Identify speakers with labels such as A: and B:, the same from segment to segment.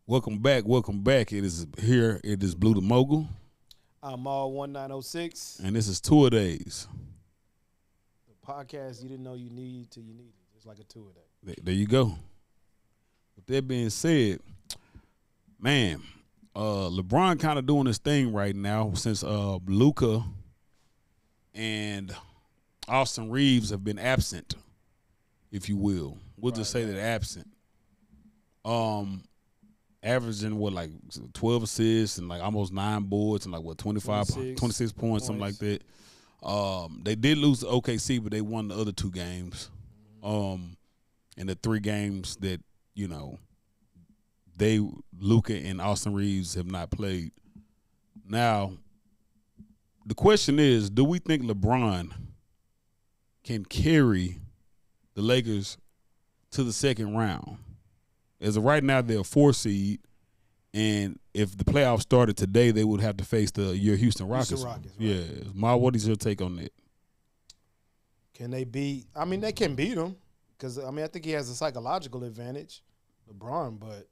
A: Welcome back. It is Blue the Mogul.
B: I'm all 1906.
A: And this is A Dayz.
B: The podcast you didn't know you need till you need it. It's like a two-a-day.
A: There you go. With that being said, man, LeBron kind of doing this thing right now since Luka and Austin Reeves have been absent, if you will. We'll just say that absent. Averaging like 12 assists and like almost 9 boards and like 26 points, something like that. They did lose to OKC, but they won the other 2 games. And the 3 games that, Luka and Austin Reeves have not played. Now, the question is, do we think LeBron can carry the Lakers to the second round? As of right now, they're a 4 seed, and if the playoffs started today, they would have to face your Houston Rockets.
B: Right.
A: Yeah. Ma, what is your take on that?
B: Can they beat? I mean, they can beat them because, I think he has a psychological advantage, LeBron, but.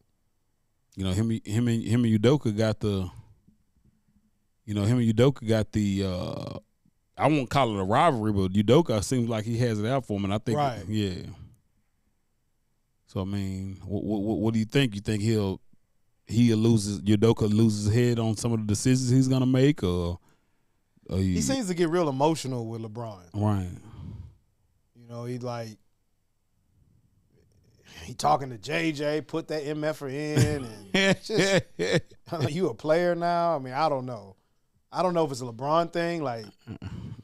A: Him and Udoka got the I won't call it a rivalry, but Udoka seems like he has it out for him, and I think,
B: right.
A: Yeah. So, I mean, what do you think? You think Udoka loses his head on some of the decisions he's going to make?
B: He seems to get real emotional with LeBron.
A: Right.
B: He talking to JJ, put that MFer in. And just, you a player now? I mean, I don't know. I don't know if it's a LeBron thing, like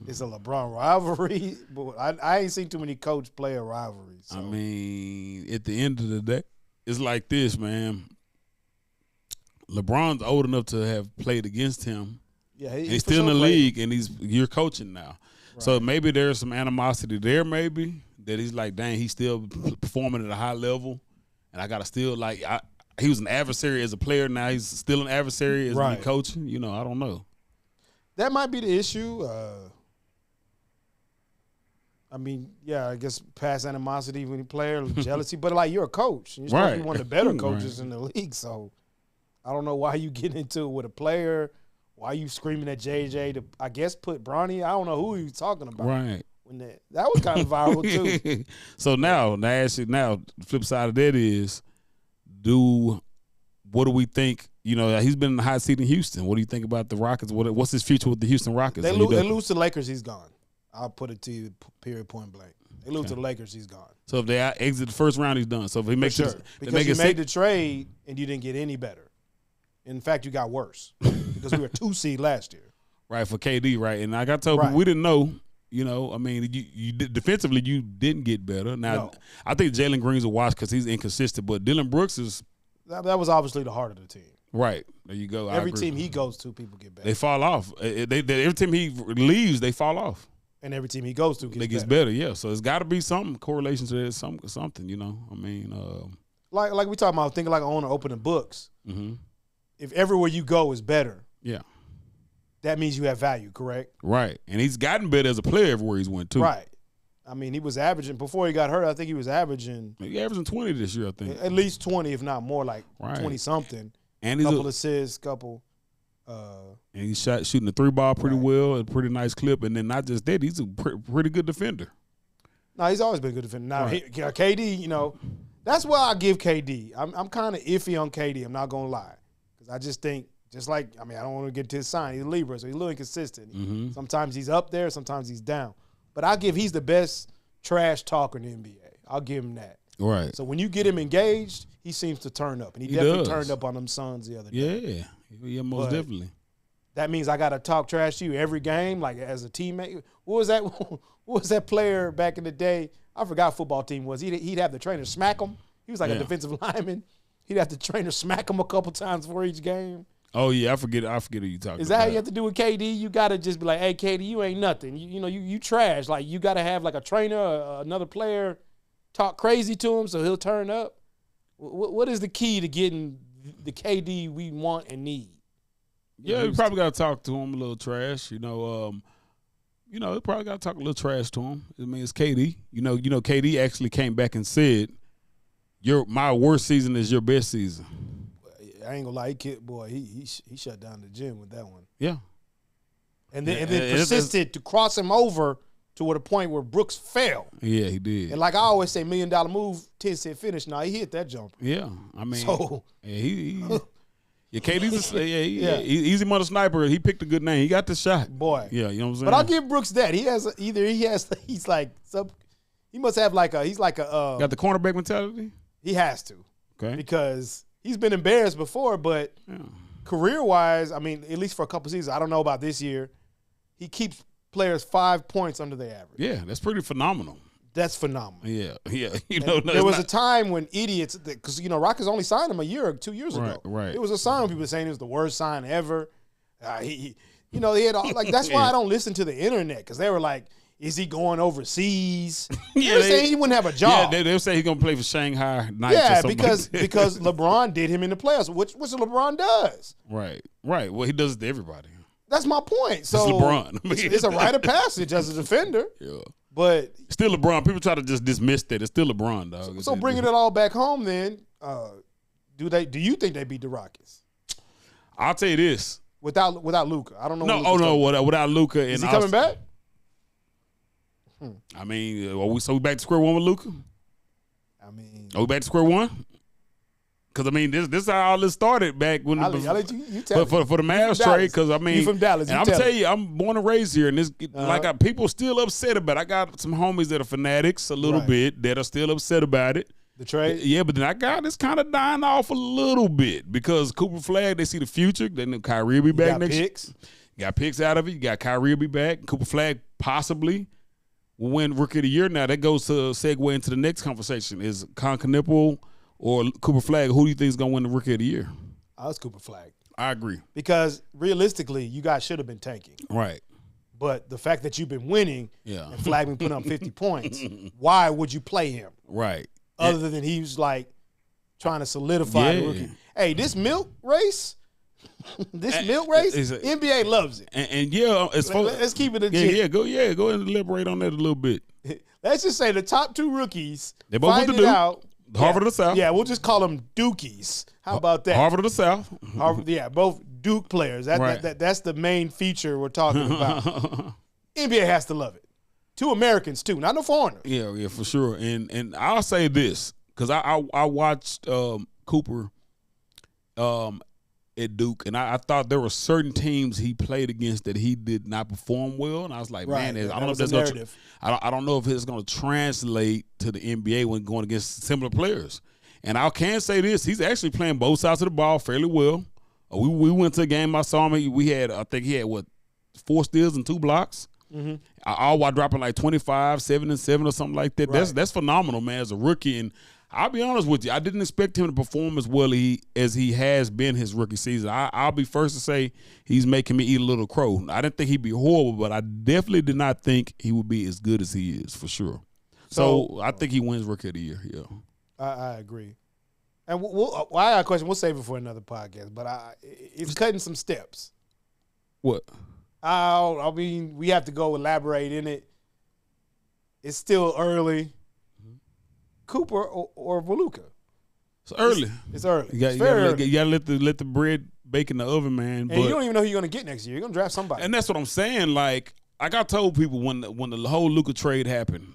B: it's a LeBron rivalry, but I ain't seen too many coach-player rivalries. So.
A: I mean, at the end of the day, it's like this, man. LeBron's old enough to have played against him.
B: Yeah,
A: he's still in the league, and you're coaching now. Right. So maybe there's some animosity there, maybe, that he's like, dang, he's still performing at a high level, and I got to still, he was an adversary as a player, now he's still an adversary as me coaching. I don't know.
B: That might be the issue. I guess past animosity when you player, jealousy, but you're a coach. And you're supposed to be one of the better coaches in the league. So I don't know why you get into it with a player. Why you screaming at JJ to, I guess, put Bronny? I don't know who he was talking about.
A: Right.
B: When that was kind of viral too.
A: So now the flip side of that is, what do we think? He's been in the hot seat in Houston. What do you think about the Rockets? What's his future with the Houston Rockets?
B: They lose to the Lakers, he's gone. I'll put it to you, period, point blank. They lose to the Lakers, he's gone.
A: So if they exit the first round, he's done. So if he makes
B: because you made the trade and you didn't get any better. In fact, you got worse because we were 2 seed last year.
A: Right, for KD, right. And like I told you, we didn't know. You defensively, you didn't get better. Now, I think Jalen Green's a watch because he's inconsistent, but Dylan Brooks is.
B: That was obviously the heart of the team.
A: Right. There you go.
B: Every team he goes to, people get better.
A: They fall off. Every time he leaves, they fall off.
B: And every team he goes to
A: gets better. Yeah. So it's got to be some correlation to that, something.
B: Like we talking about, thinking like an owner opening books.
A: Mm-hmm.
B: If everywhere you go is better,
A: that
B: means you have value, correct?
A: Right. And he's gotten better as a player everywhere he's went to.
B: Right. I mean, he was averaging, before he got hurt, I think he was averaging.
A: He averaging 20 this year, I think.
B: At least 20, if not more, 20-something.
A: And he's
B: couple assists, couple.
A: And he's shooting the 3-ball pretty well, a pretty nice clip. And then not just that, he's a pretty good defender.
B: No, he's always been a good defender. Now, KD, that's why I give KD. I'm kind of iffy on KD, I'm not going to lie. Because I just think, I don't want to get to his sign. He's a Libra, so he's a little inconsistent.
A: Mm-hmm.
B: Sometimes he's up there, sometimes he's down. But he's the best trash talker in the NBA. I'll give him that.
A: Right.
B: So when you get him engaged, he seems to turn up. And he definitely turned up on them Suns the other day.
A: Yeah, most definitely.
B: That means I got to talk trash to you every game, as a teammate. What was that player back in the day? I forgot what football team was. He'd have the trainer smack him. He was like a defensive lineman. He'd have the trainer smack him a couple times for each game.
A: Oh, yeah, I forget who you talking about.
B: Is that how you have to do with KD? You got to just be like, hey, KD, you ain't nothing. You trash. You got to have a trainer, another player, talk crazy to him so he'll turn up. What is the key to getting the KD we want and need?
A: Yeah, you probably got to talk to him a little trash. You probably got to talk a little trash to him. I mean, it's KD. KD actually came back and said, my worst season is your best season.
B: I ain't gonna lie, he shut down the gym with that one.
A: Yeah.
B: And then persisted to cross him over to a point where Brooks fell.
A: Yeah, he did.
B: And like I always say, $1 million move, 10-cent finish. Now he hit that jumper.
A: Yeah, I mean,
B: so
A: KD's easy money sniper. He picked a good name. He got the shot.
B: Boy.
A: Yeah, you know what I'm saying?
B: But I'll give Brooks that. He must have got
A: the cornerback mentality?
B: He has to.
A: Okay.
B: Because he's been embarrassed before, but career-wise, I mean, at least for a couple seasons, I don't know about this year, he keeps players 5 points under the average.
A: Yeah, that's pretty phenomenal.
B: That's phenomenal.
A: Yeah.
B: There was a time when idiots, because Rockets only signed him a year or 2 years ago.
A: Right.
B: It was a sign when people were saying it was the worst sign ever. He had all, that's why I don't listen to the internet, because they were like, is he going overseas? They were saying he wouldn't have a job.
A: Yeah, they were saying he's gonna play for Shanghai Knights.
B: Yeah,
A: or something
B: because LeBron did him in the playoffs, which LeBron does.
A: Right. Well, he does it to everybody.
B: That's my point. So
A: it's LeBron.
B: It's a rite of passage as a defender.
A: Yeah.
B: But
A: still LeBron. People try to just dismiss that. It's still LeBron, dog.
B: So bringing it all back home, then, do you think they beat the Rockets?
A: I'll tell you this.
B: Without Luka, I don't know.
A: Without Luka, and
B: is he coming back?
A: I mean, are we back to square one with Luka?
B: I mean,
A: are we back to square one? Because I mean, this is how all this started back when
B: I'll let you tell
A: for the Mavs trade. Because I mean,
B: you from Dallas,
A: and I'm tell you, I'm born and raised here, and this people still upset about it. I got some homies that are fanatics a little bit that are still upset about it.
B: The trade,
A: yeah, but then I got it's kind of dying off a little bit because Cooper Flag, they see the future. Then Kyrie will be back next year. Got picks out of it. You got Kyrie will be back. Cooper Flag possibly will win Rookie of the Year. Now that goes to segue into the next conversation: is Knipple or Cooper Flag? Who do you think is going to win the Rookie of the Year?
B: It's Cooper Flag.
A: I agree,
B: because realistically, you guys should have been tanking,
A: right?
B: But the fact that you've been winning, and Flag been putting up 50 points, why would you play him?
A: Right.
B: Other than he was like trying to solidify the rookie. Hey, this milk race, NBA loves it.
A: And
B: let's keep it legit.
A: Go ahead and elaborate on that a little bit.
B: Let's just say the top 2 rookies.
A: They both went to Duke. Harvard of the South.
B: Yeah, we'll just call them Dukies. How about that?
A: Harvard of the South.
B: Harvard, both Duke players. That's the main feature we're talking about. NBA has to love it. 2 Americans too, not no foreigners.
A: Yeah, for sure. And I'll say this because I watched Cooper at Duke, and I thought there were certain teams he played against that he did not perform well, and I was like, man, I don't know if that's going to. I don't know if it's going to translate to the NBA when going against similar players. And I can say this: he's actually playing both sides of the ball fairly well. We went to a game. I saw him. I think he had 4 steals and 2 blocks. Mm-hmm. All while dropping like 25, 7 and 7 or something like that. Right. That's phenomenal, man, as a rookie. And I'll be honest with you, I didn't expect him to perform as well as he has been his rookie season. I'll be first to say he's making me eat a little crow. I didn't think he'd be horrible, but I definitely did not think he would be as good as he is, for sure. So I think he wins Rookie of the Year. Yeah,
B: I agree. And I got a question. We'll save it for another podcast. But it's cutting some steps.
A: What?
B: I mean, we have to go elaborate in it. It's still early. Mm-hmm. Cooper or Luka?
A: It's early.
B: It's early.
A: You got to let the bread bake in the oven, man.
B: And you don't even know who you're going to get next year. You're going to draft somebody.
A: And that's what I'm saying. Like I told people when the whole Luka trade happened,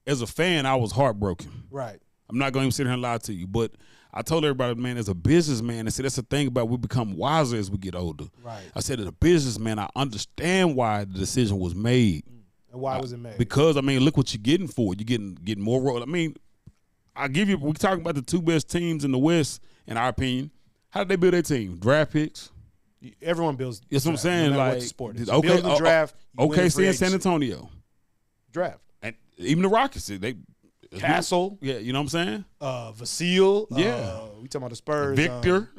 A: as a fan, I was heartbroken.
B: Right.
A: I'm not going to sit here and lie to you, but I told everybody, man, as a businessman, I said that's the thing about we become wiser as we get older.
B: Right.
A: I said as a businessman, I understand why the decision was made.
B: And why was it made?
A: Because I mean, look what you're getting for it. You're getting more role. I mean, we're talking about the 2 best teams in the West, in our opinion. How did they build their team? Draft picks.
B: Everyone builds.
A: That's what I'm saying.
B: No
A: like,
B: what the sport is. Okay, build the draft.
A: OKC and San Antonio.
B: Draft.
A: And even the Rockets,
B: Castle.
A: Yeah, you know what I'm saying?
B: Vasil.
A: Yeah.
B: We talking about the Spurs.
A: Victor.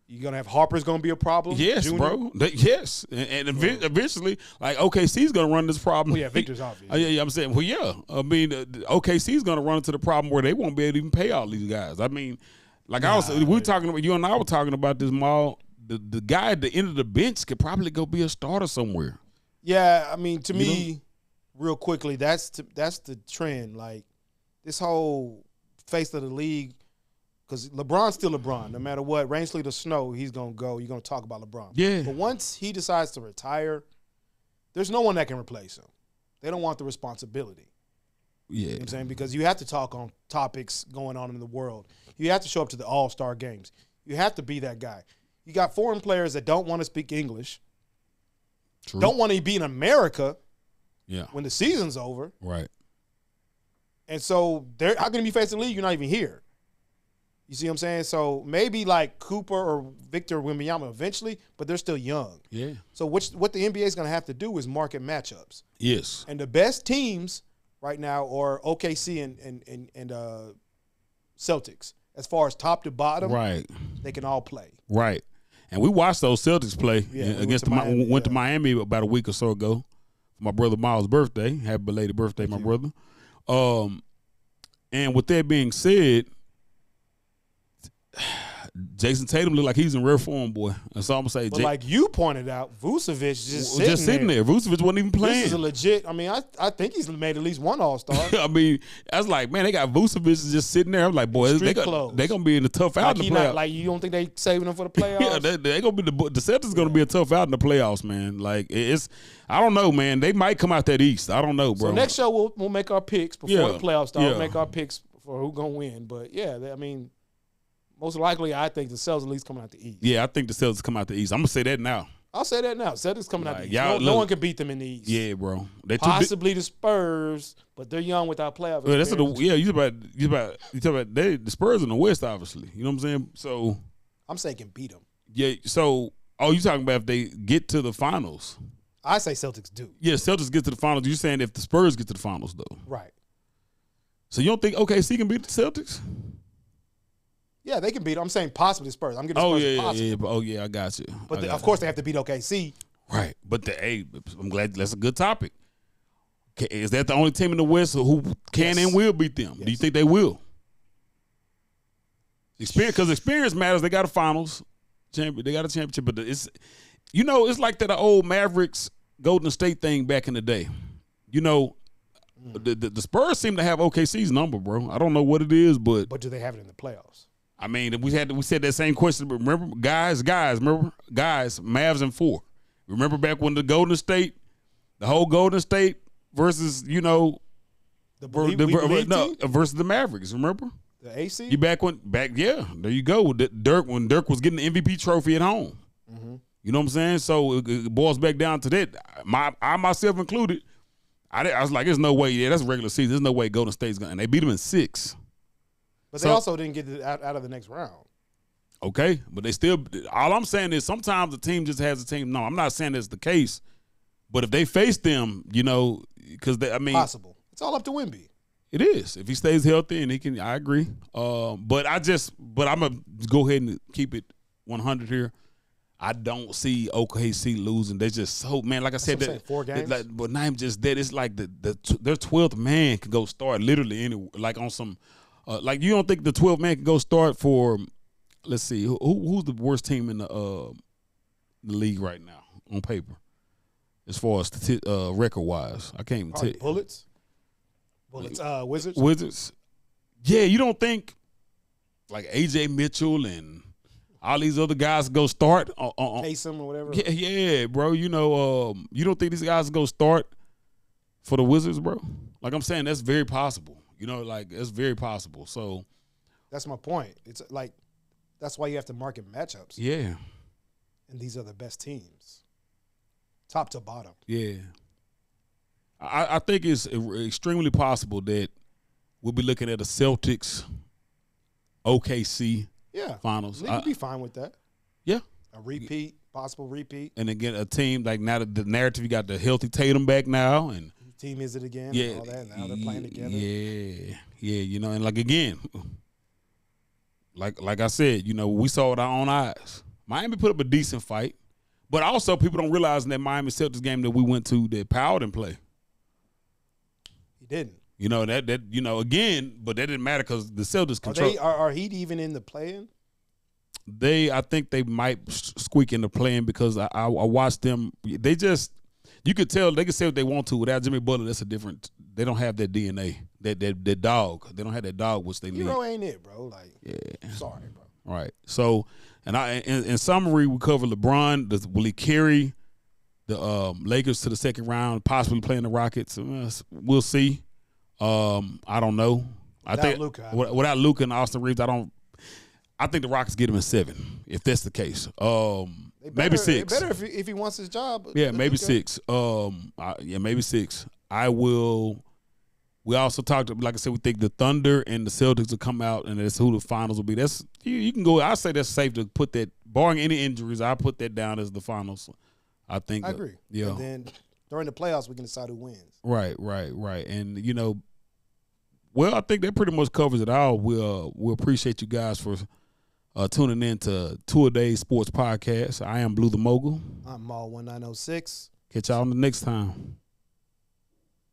B: You're going to have Harper's going to be a problem?
A: Yes,
B: Junior?
A: bro. Yes. And eventually, like, OKC's going to run this problem.
B: Well, yeah, Victor's obvious.
A: Yeah, I'm saying, well, yeah. I mean, OKC's going to run into the problem where they won't be able to even pay all these guys. I mean, like we were talking about, you and I were talking about this, Maul. The guy at the end of the bench could probably go be a starter somewhere.
B: Yeah, I mean, to me, real quickly, that's the trend. Like, this whole face of the league because LeBron's still LeBron. No matter what, rain, sleet, or snow, he's going to go. You're going to talk about LeBron.
A: Yeah.
B: But once he decides to retire, there's no one that can replace him. They don't want the responsibility.
A: Yeah.
B: You know what I'm saying? Because you have to talk on topics going on in the world. You have to show up to the All-Star games. You have to be that guy. You got foreign players that don't want to speak English,
A: True.
B: don't want to be in America
A: Yeah.
B: when the season's over.
A: Right.
B: And so they're how can you be facing the league? You're not even here. You see what I'm saying? So maybe like Cooper or Victor Wembanyama eventually, but they're still young.
A: Yeah.
B: So what the NBA is going to have to do is market matchups.
A: Yes.
B: And the best teams right now are OKC and Celtics. As far as top to bottom,
A: Right.
B: they can all play.
A: Right. And we watched those Celtics play against went to Miami about a week or so ago for my brother Miles' birthday. Happy belated birthday, my brother. And with that being said, Jason Tatum looked like he's in rare form, boy. That's all I'm gonna say.
B: But like you pointed out, Vucevic just sitting there.
A: Vucevic wasn't even playing.
B: This is a legit. I mean, I think he's made at least one All-Star.
A: I mean, I was like, man, they got Vucevic just sitting there. I'm like, boy, they gonna be in the tough out in the playoffs.
B: Like you don't think they saving him for the playoffs?
A: Yeah, they gonna be the Celtics gonna be a tough out in the playoffs, man. Like it's, I don't know, man. They might come out that East. I don't know, bro.
B: So next show we'll make our picks before the playoffs start.
A: Yeah.
B: We'll make our picks for who gonna win. But yeah, I mean. Most likely, I think the Celtics at least coming out the East.
A: Yeah, I think the Celtics come out the East. I'm gonna say that now.
B: I'll say that now. Celtics coming out the East.
A: No
B: one can beat them in the East.
A: Yeah, bro. They
B: possibly the Spurs, but they're young without playoff experience.
A: You talk about the Spurs in the West, obviously. You know what I'm saying? So
B: I'm saying can beat them.
A: Yeah. So you talking about if they get to the finals?
B: I say Celtics do.
A: Yeah, Celtics get to the finals. You're saying if the Spurs get to the finals, though,
B: right?
A: So you don't think OKC can beat the Celtics?
B: Yeah, they can beat. I'm saying possibly the Spurs. I'm giving Spurs possible.
A: I got you.
B: But of course they have to beat OKC.
A: Right. But I'm glad that's a good topic. Is that the only team in the West who can and will beat them? Yes. Do you think they will? Because experience matters. They got a finals champion. They got a championship. But it's like that old Mavericks Golden State thing back in the day. The Spurs seem to have OKC's number, bro. I don't know what it is, but
B: do they have it in the playoffs?
A: I mean, we said that same question. But remember, guys, Mavs in 4. Remember back when the whole Golden State versus versus the Mavericks. Remember
B: the AC?
A: You there you go. When Dirk was getting the MVP trophy at home. Mm-hmm. You know what I'm saying? So it boils back down to that. I myself included. I was like, there's no way. Yeah, that's regular season. There's no way Golden State's gonna. And they beat them in 6.
B: But they also didn't get out of the next round.
A: Okay, but they still. All I'm saying is sometimes the team just has a team. No, I'm not saying that's the case. But if they face them, because
B: possible. It's all up to Wemby.
A: It is if he stays healthy and he can. I agree. But I'm gonna go ahead and keep it 100 here. I don't see OKC losing. They're just so like I said,
B: that 4 games.
A: But not even just that. It's like their 12th man can go start literally anywhere. Like on some. You don't think the 12th man can go start for? Let's see, who's the worst team in the league right now on paper, as far as record wise? I can't even tell you.
B: Bullets, Wizards.
A: Wizards. Yeah, you don't think like AJ Mitchell and all these other guys go start on
B: Taysom or whatever?
A: Yeah, bro. You don't think these guys go start for the Wizards, bro? Like I'm saying, that's very possible. It's very possible. So
B: that's my point. It's like that's why you have to market matchups.
A: Yeah.
B: And these are the best teams, top to bottom.
A: Yeah. I think it's extremely possible that we'll be looking at a Celtics, OKC finals.
B: They could be fine with that.
A: Yeah.
B: A repeat, possible repeat.
A: And again, a team like now the narrative, you got the healthy Tatum back now and
B: team is it again?
A: Yeah,
B: and all that. Now they're playing together.
A: Yeah. And like again, like I said, we saw it with our own eyes. Miami put up a decent fight, but also people don't realize in that Miami Celtics game that we went to that Powell didn't play.
B: He didn't.
A: Again, but that didn't matter because the Celtics control.
B: Are Heat even in the play-in?
A: I think they might squeak in the play-in because I watched them. They just. You could tell they can say what they want to without Jimmy Butler. That's a different. They don't have that DNA. that dog. They don't have that dog which they need.
B: Hero ain't it, bro. Like,
A: yeah.
B: Sorry, bro.
A: Right. So, and in summary, we cover LeBron. Will he carry the Lakers to the second round, possibly playing the Rockets? We'll see. I don't know. Without Luka and Austin Reeves, I think the Rockets get him in 7 if that's the case. Maybe 6.
B: Better if he wants his job.
A: Yeah, maybe 6. Maybe 6. We also talked, like I said, we think the Thunder and the Celtics will come out, and that's who the finals will be. That's you can go. I say that's safe to put that, barring any injuries. I put that down as the finals. I agree. Yeah.
B: And then during the playoffs, we can decide who wins.
A: Right. And I think that pretty much covers it all. We appreciate you guys for tuning in to A Dayz Sports Podcast. I am Blue the Mogul.
B: I'm Maul 1906.
A: Catch y'all on the next time.